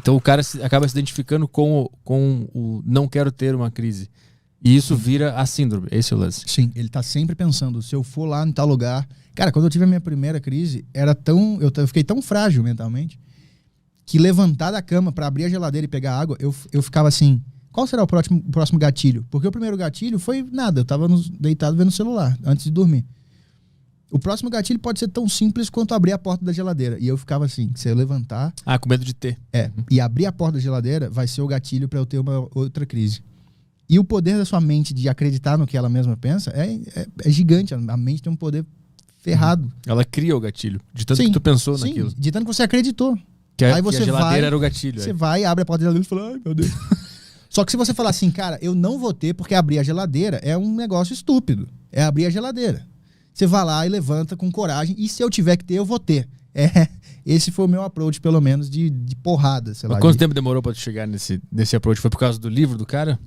Então o cara acaba se identificando com o não quero ter uma crise. E isso vira a síndrome, esse é o lance. Sim, ele tá sempre pensando, se eu for lá em tal lugar... Cara, quando eu tive a minha primeira crise, eu fiquei tão frágil mentalmente, que levantar da cama pra abrir a geladeira e pegar água, eu ficava assim, qual será o próximo gatilho? Porque o primeiro gatilho foi nada, eu tava deitado vendo o celular, antes de dormir. O próximo gatilho pode ser tão simples quanto abrir a porta da geladeira. E eu ficava assim, se eu levantar... Ah, com medo de ter. E abrir a porta da geladeira vai ser o gatilho pra eu ter uma outra crise. E o poder da sua mente de acreditar no que ela mesma pensa é gigante. A mente tem um poder ferrado. Ela cria o gatilho, de tanto que tu pensou naquilo. De tanto que você acreditou. Aí você a geladeira era o gatilho. Você vai, abre a porta da geladeira e fala, ai meu Deus. Só que se você falar assim, cara, eu não vou ter porque abrir a geladeira é um negócio estúpido. É abrir a geladeira. Você vai lá e levanta com coragem. E se eu tiver que ter, eu vou ter. Esse foi o meu approach, pelo menos, de porrada. Sei lá, quanto tempo demorou pra tu chegar nesse approach? Foi por causa do livro do cara?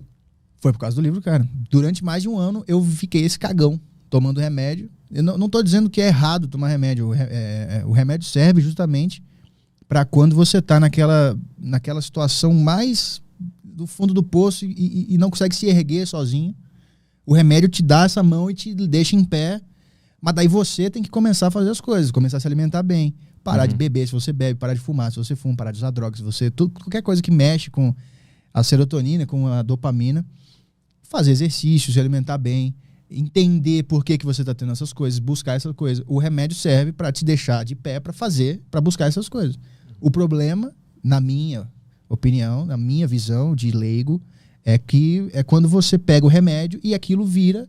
Foi por causa do livro, cara. Durante mais de um ano, eu fiquei esse cagão, tomando remédio. Eu não tô dizendo que é errado tomar remédio. O remédio serve justamente para quando você tá naquela situação mais do fundo do poço e não consegue se erguer sozinho. O remédio te dá essa mão e te deixa em pé. Mas daí você tem que começar a fazer as coisas, começar a se alimentar bem, parar de beber se você bebe, parar de fumar se você fuma, parar de usar drogas, se você... qualquer coisa que mexe com a serotonina, com a dopamina, fazer exercício, se alimentar bem, entender por que você está tendo essas coisas, buscar essas coisas. O remédio serve para te deixar de pé para buscar essas coisas. O problema, na minha opinião, na minha visão de leigo, é quando você pega o remédio e aquilo vira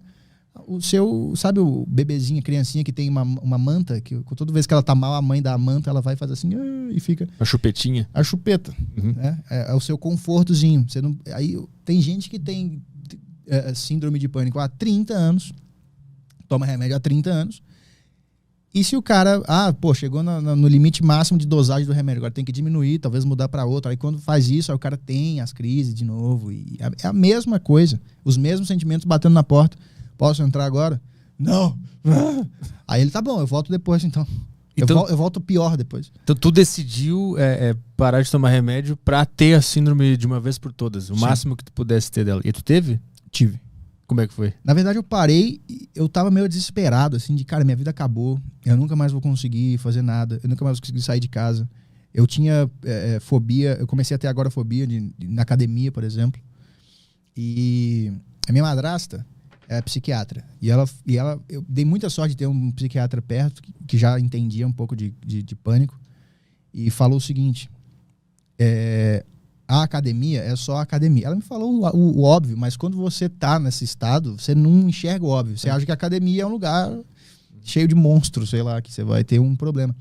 o seu, sabe o bebezinho, a criancinha que tem uma manta, que toda vez que ela tá mal, a mãe dá a manta, ela vai fazer assim e fica... A chupetinha. A chupeta. Né? É o seu confortozinho. Você não, aí, tem gente que tem síndrome de pânico há 30 anos, toma remédio há 30 anos, e se o cara, chegou no limite máximo de dosagem do remédio, agora tem que diminuir, talvez mudar para outro, aí quando faz isso, aí o cara tem as crises de novo, e é a mesma coisa, os mesmos sentimentos batendo na porta. Posso entrar agora? Não. Aí ele, tá bom, eu volto depois, então. Eu volto pior depois. Então tu decidiu parar de tomar remédio pra ter a síndrome de uma vez por todas. O máximo que tu pudesse ter dela. E tu teve? Tive. Como é que foi? Na verdade eu parei, eu tava meio desesperado, assim, de cara, minha vida acabou. Eu nunca mais vou conseguir fazer nada. Eu nunca mais vou conseguir sair de casa. Eu tinha fobia, eu comecei a ter agora fobia na academia, por exemplo. E a minha madrasta é psiquiatra. E ela, eu dei muita sorte de ter um psiquiatra perto que já entendia um pouco de pânico e falou o seguinte: a academia é só a academia. Ela me falou o óbvio, mas quando você tá nesse estado, você não enxerga o óbvio. Você acha que a academia é um lugar cheio de monstros, sei lá, que você vai ter um problema.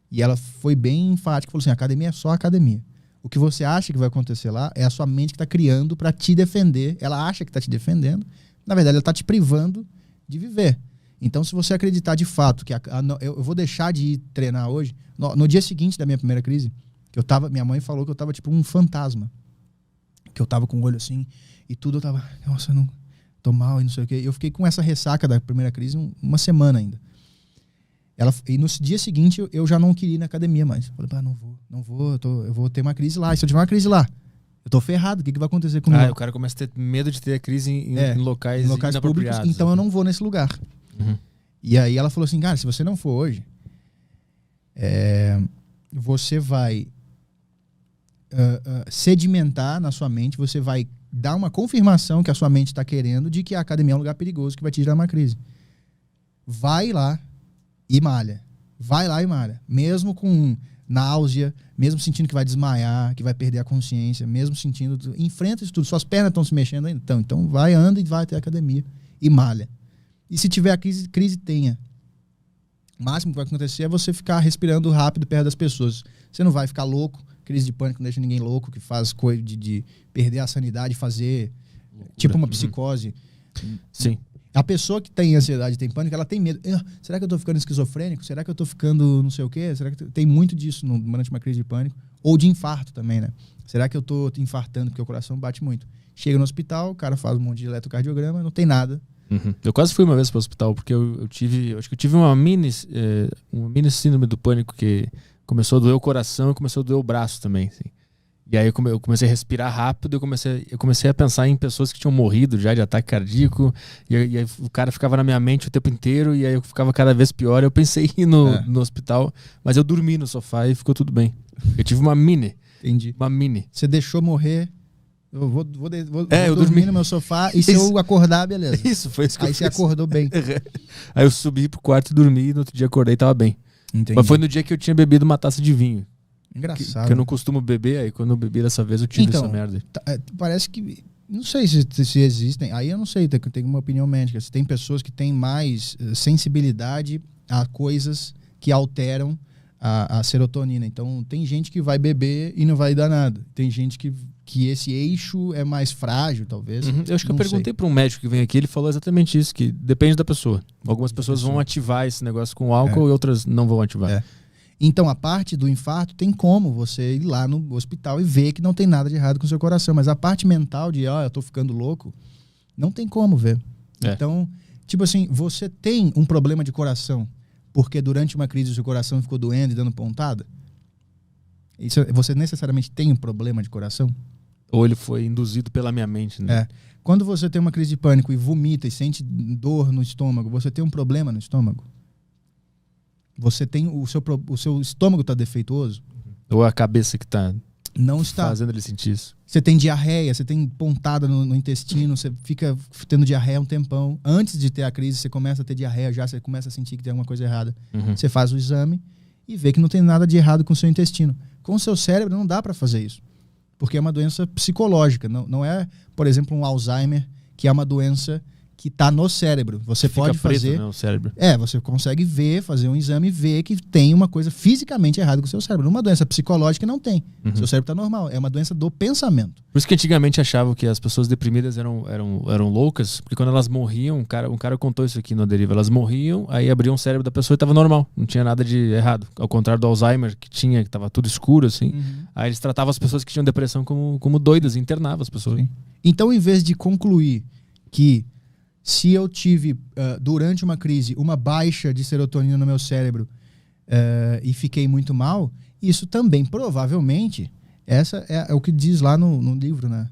E ela foi bem enfática, falou assim: a academia é só a academia. O que você acha que vai acontecer lá é a sua mente que tá criando para te defender. Ela acha que tá te defendendo. Na verdade, ela está te privando de viver. Então, se você acreditar de fato que eu vou deixar de ir treinar hoje, no dia seguinte da minha primeira crise, minha mãe falou que eu estava tipo um fantasma. Que eu estava com o olho assim, e tudo eu estava, nossa, eu não tô mal e não sei o quê. Eu fiquei com essa ressaca da primeira crise uma semana ainda. E no dia seguinte, eu já não queria ir na academia mais. Falei, não vou, eu vou ter uma crise lá. E se eu tiver uma crise lá, eu tô ferrado, o que vai acontecer comigo? O cara começa a ter medo de ter a crise em locais públicos, então eu não vou nesse lugar. E aí ela falou assim, cara, se você não for hoje, você vai sedimentar na sua mente, você vai dar uma confirmação que a sua mente está querendo de que a academia é um lugar perigoso que vai te gerar uma crise. Vai lá e malha. Vai lá e malha. Mesmo com náusea, mesmo sentindo que vai desmaiar, que vai perder a consciência, mesmo sentindo... Enfrenta isso tudo. Suas pernas estão se mexendo ainda. Então vai, anda e vai até a academia e malha. E se tiver a crise tenha. O máximo que vai acontecer é você ficar respirando rápido perto das pessoas. Você não vai ficar louco. Crise de pânico não deixa ninguém louco, que faz coisa de perder a sanidade, fazer tipo uma psicose. Sim. A pessoa que tem ansiedade, tem pânico, ela tem medo. Será que eu tô ficando esquizofrênico? Será que eu tô ficando não sei o quê? Será que tem muito disso durante uma crise de pânico? Ou de infarto também, né? Será que eu tô infartando porque o coração bate muito? Chega no hospital, o cara faz um monte de eletrocardiograma, não tem nada. Eu quase fui uma vez pro hospital, porque eu tive uma mini síndrome do pânico que começou a doer o coração e começou a doer o braço também, assim. E aí eu comecei a respirar rápido, eu comecei a pensar em pessoas que tinham morrido já de ataque cardíaco, e aí o cara ficava na minha mente o tempo inteiro, e aí eu ficava cada vez pior. Eu pensei em ir no hospital, mas eu dormi no sofá e ficou tudo bem. Eu tive uma mini. Entendi. Uma mini. Você deixou morrer. Eu vou eu dormir no meu sofá e se eu acordar, beleza. Isso, foi isso que aí eu você fiz. acordou bem. Aí eu subi pro quarto e dormi, e no outro dia acordei e tava bem. Entendi. Mas foi no dia que eu tinha bebido uma taça de vinho. Engraçado. Que eu não costumo beber, aí quando eu bebi dessa vez eu tive essa merda. Parece que... Não sei se existem. Aí eu não sei, tenho uma opinião médica. Se tem pessoas que têm mais sensibilidade a coisas que alteram a serotonina. Então tem gente que vai beber e não vai dar nada. Tem gente que esse eixo é mais frágil, talvez. Eu acho que eu perguntei para um médico que vem aqui, ele falou exatamente isso, que depende da pessoa. Algumas pessoas vão ativar esse negócio com álcool e outras não vão ativar. Então, a parte do infarto tem como você ir lá no hospital e ver que não tem nada de errado com o seu coração. Mas a parte mental de, eu tô ficando louco, não tem como ver. Então, tipo assim, você tem um problema de coração porque durante uma crise o seu coração ficou doendo e dando pontada? Você necessariamente tem um problema de coração? Ou ele foi induzido pela minha mente, né? Quando você tem uma crise de pânico e vomita e sente dor no estômago, você tem um problema no estômago? Você tem o seu estômago está defeituoso? Ou a cabeça que não está fazendo ele sentir isso? Você tem diarreia, você tem pontada no intestino, você fica tendo diarreia um tempão. Antes de ter a crise, você começa a ter diarreia já, você começa a sentir que tem alguma coisa errada. Você faz o exame e vê que não tem nada de errado com o seu intestino. Com o seu cérebro não dá para fazer isso, porque é uma doença psicológica. Não é, por exemplo, um Alzheimer, que é uma doença que está no cérebro. Você pode fazer... Preto, né, o cérebro. Você consegue fazer um exame e ver que tem uma coisa fisicamente errada com o seu cérebro. Numa doença psicológica não tem. Seu cérebro está normal. É uma doença do pensamento. Por isso que antigamente achavam que as pessoas deprimidas eram loucas, porque quando elas morriam, um cara contou isso aqui no Deriva, elas morriam, aí abriam o cérebro da pessoa e estava normal. Não tinha nada de errado. Ao contrário do Alzheimer, que estava tudo escuro, assim. Aí eles tratavam as pessoas que tinham depressão como doidas e internavam as pessoas. Sim. Então, em vez de concluir que se eu tive, durante uma crise, uma baixa de serotonina no meu cérebro e fiquei muito mal, isso também provavelmente, essa é o que diz lá no livro, né?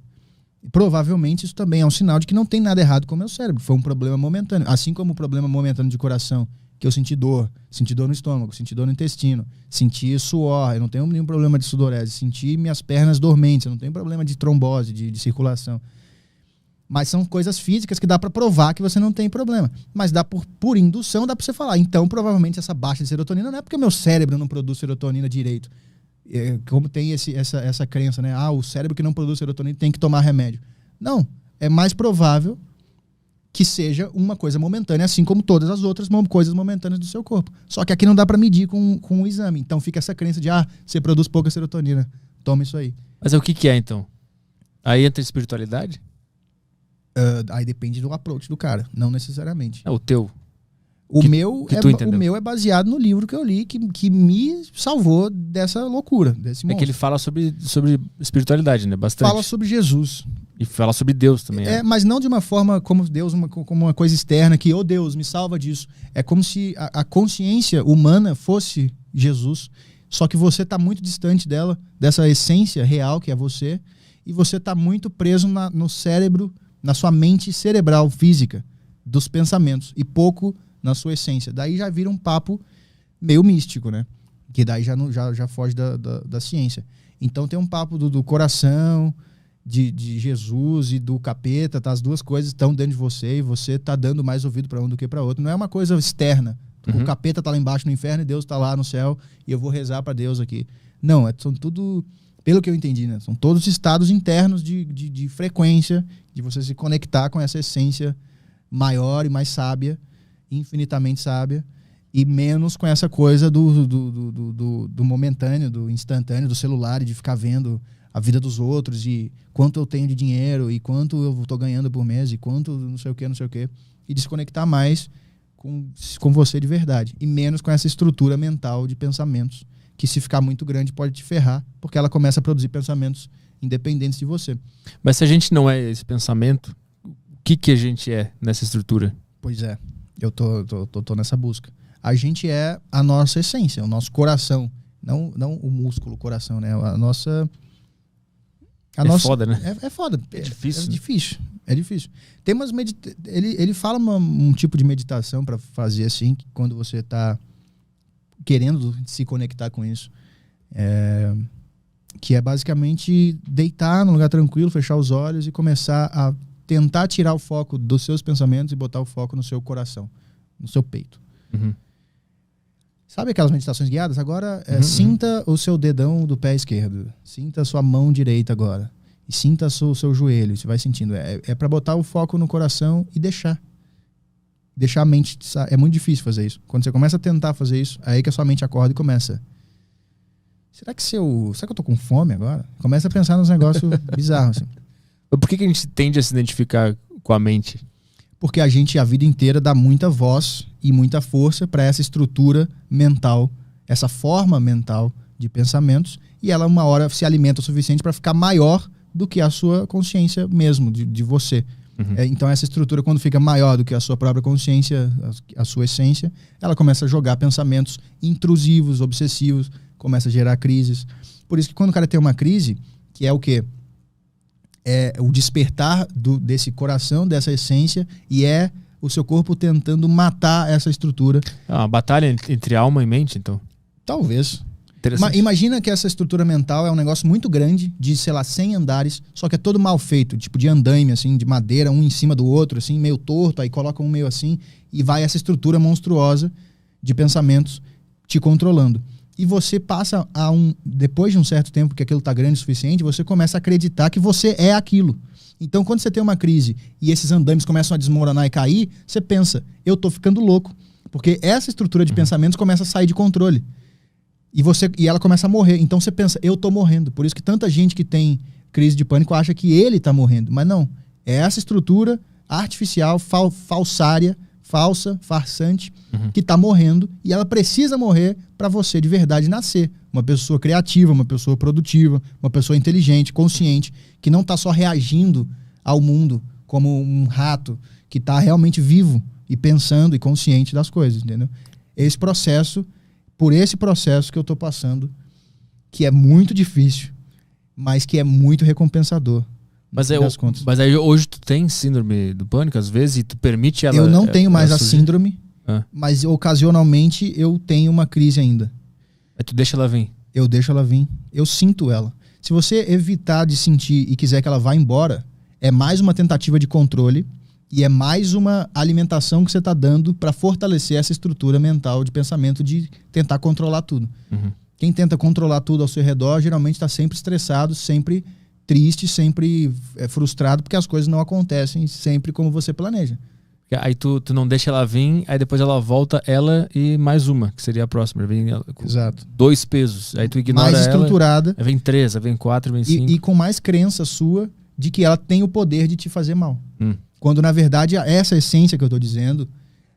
Provavelmente isso também é um sinal de que não tem nada errado com o meu cérebro. Foi um problema momentâneo. Assim como o problema momentâneo de coração, que eu senti dor no estômago, senti dor no intestino, senti suor, eu não tenho nenhum problema de sudorese, senti minhas pernas dormentes, eu não tenho problema de trombose, de circulação. Mas são coisas físicas que dá para provar que você não tem problema. Mas dá por indução, dá para você falar. Então, provavelmente, essa baixa de serotonina não é porque o meu cérebro não produz serotonina direito. Como tem essa crença, né? O cérebro que não produz serotonina tem que tomar remédio. Não. É mais provável que seja uma coisa momentânea, assim como todas as outras coisas momentâneas do seu corpo. Só que aqui não dá para medir com o exame. Então, fica essa crença de, você produz pouca serotonina. Toma isso aí. Mas o que é, então? Aí entra a espiritualidade? Aí depende do approach do cara, não necessariamente. O teu? O meu é baseado no livro que eu li, que me salvou dessa loucura, desse monstro. É que ele fala sobre espiritualidade, né? Bastante. Fala sobre Jesus. E fala sobre Deus também. Mas não de uma forma como Deus, como uma coisa externa, que, Deus, me salva disso. É como se a consciência humana fosse Jesus, só que você está muito distante dela, dessa essência real que é você, e você está muito preso no cérebro, na sua mente cerebral, física, dos pensamentos, e pouco na sua essência. Daí já vira um papo meio místico, né? Que daí já foge da ciência. Então tem um papo do coração, de Jesus e do capeta, as duas coisas estão dentro de você e você tá dando mais ouvido para um do que para outro. Não é uma coisa externa. O capeta tá lá embaixo no inferno e Deus tá lá no céu e eu vou rezar para Deus aqui. Não, são tudo... Pelo que eu entendi, né? São todos estados internos de frequência, de você se conectar com essa essência maior e mais sábia, infinitamente sábia, e menos com essa coisa do momentâneo, do instantâneo, do celular, e de ficar vendo a vida dos outros, e quanto eu tenho de dinheiro, e quanto eu tô ganhando por mês, e quanto não sei o que, e desconectar mais com você de verdade, e menos com essa estrutura mental de pensamentos, que se ficar muito grande pode te ferrar, porque ela começa a produzir pensamentos independentes de você. Mas se a gente não é esse pensamento, o que a gente é nessa estrutura? Pois é, eu tô nessa busca. A gente é a nossa essência, o nosso coração, não o músculo, o coração, né? A nossa foda, né? É foda. É difícil. É difícil. É difícil. Tem umas ele fala um tipo de meditação para fazer assim, que quando você tá querendo se conectar com isso. Que é basicamente deitar num lugar tranquilo, fechar os olhos e começar a tentar tirar o foco dos seus pensamentos e botar o foco no seu coração, no seu peito. Uhum. Sabe aquelas meditações guiadas? Agora, sinta o seu dedão do pé esquerdo. Sinta a sua mão direita agora. E sinta o seu joelho. Você vai sentindo. É para botar o foco no coração e deixar. Deixar a mente... É muito difícil fazer isso. Quando você começa a tentar fazer isso, é aí que a sua mente acorda e começa... Será que eu tô com fome agora? Começa a pensar nos negócios bizarros. Assim. Por que a gente tende a se identificar com a mente? Porque a gente, a vida inteira, dá muita voz e muita força para essa estrutura mental, essa forma mental de pensamentos, e ela uma hora se alimenta o suficiente para ficar maior do que a sua consciência mesmo, de você. Uhum. Então essa estrutura, quando fica maior do que a sua própria consciência, a sua essência, ela começa a jogar pensamentos intrusivos, obsessivos, começa a gerar crises. Por isso que quando o cara tem uma crise, que é o quê? É o despertar desse coração, dessa essência, e é o seu corpo tentando matar essa estrutura. Uma batalha entre alma e mente, então? Talvez. Imagina que essa estrutura mental é um negócio muito grande, de, sei lá, 100 andares, só que é todo mal feito, tipo de andaime, assim, de madeira, um em cima do outro, assim, meio torto, aí coloca um meio assim, e vai essa estrutura monstruosa de pensamentos te controlando. E você passa depois de um certo tempo que aquilo tá grande o suficiente, você começa a acreditar que você é aquilo. Então, quando você tem uma crise e esses andames começam a desmoronar e cair, você pensa, eu tô ficando louco. Porque essa estrutura de pensamentos começa a sair de controle. E ela começa a morrer. Então você pensa, eu tô morrendo. Por isso que tanta gente que tem crise de pânico acha que ele tá morrendo. Mas não. É essa estrutura artificial, falsária, falsa, farsante, que tá morrendo, e ela precisa morrer para você de verdade nascer. Uma pessoa criativa, uma pessoa produtiva, uma pessoa inteligente, consciente, que não tá só reagindo ao mundo como um rato, que tá realmente vivo e pensando e consciente das coisas, entendeu? Por esse processo que eu tô passando, que é muito difícil, mas que é muito recompensador. Mas aí hoje tu tem síndrome do pânico, às vezes, e tu permite ela... Eu não tenho mais a síndrome, mas ocasionalmente eu tenho uma crise ainda. Aí tu deixa ela vir? Eu deixo ela vir. Eu sinto ela. Se você evitar de sentir e quiser que ela vá embora, é mais uma tentativa de controle e é mais uma alimentação que você está dando para fortalecer essa estrutura mental de pensamento de tentar controlar tudo. Uhum. Quem tenta controlar tudo ao seu redor geralmente está sempre estressado, sempre triste, sempre frustrado, porque as coisas não acontecem sempre como você planeja. Aí tu não deixa ela vir, aí depois ela volta, ela e mais uma, que seria a próxima. Vem Exato. 2 pesos. Aí tu ignora mais estruturada. Aí vem 3, aí vem 4, vem 5. E com mais crença sua de que ela tem o poder de te fazer mal. Quando, na verdade, essa essência que eu tô dizendo,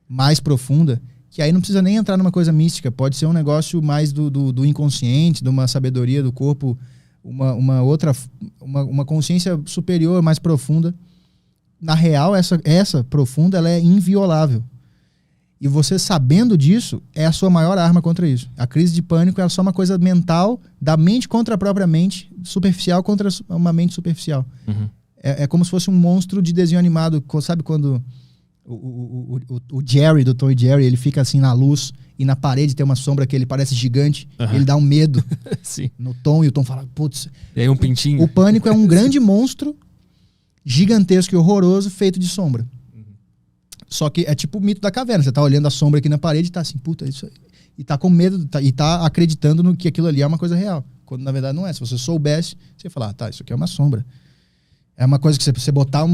mais profunda, que aí não precisa nem entrar numa coisa mística, pode ser um negócio mais do inconsciente, de uma sabedoria do corpo, uma consciência superior, mais profunda. Na real, essa profunda, ela é inviolável. E você sabendo disso, é a sua maior arma contra isso. A crise de pânico é só uma coisa mental, da mente contra a própria mente, superficial contra uma mente superficial. Uhum. É como se fosse um monstro de desenho animado. Sabe quando o Jerry, do Tom e Jerry, ele fica assim na luz e na parede tem uma sombra que ele parece gigante, ele dá um medo no Tom, e o Tom fala, putz... E aí um pintinho. O pânico é um grande monstro gigantesco e horroroso feito de sombra. Só que é tipo o mito da caverna. Você tá olhando a sombra aqui na parede e tá assim, puta, isso aí. E tá com medo, e tá acreditando no que aquilo ali é uma coisa real. Quando na verdade não é. Se você soubesse, você ia falar, tá, isso aqui é uma sombra. É uma coisa que você botar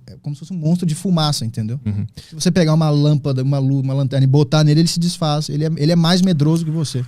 é como se fosse um monstro de fumaça, entendeu? Se você pegar uma lâmpada, uma lanterna e botar nele, ele se desfaz. Ele é mais medroso que você.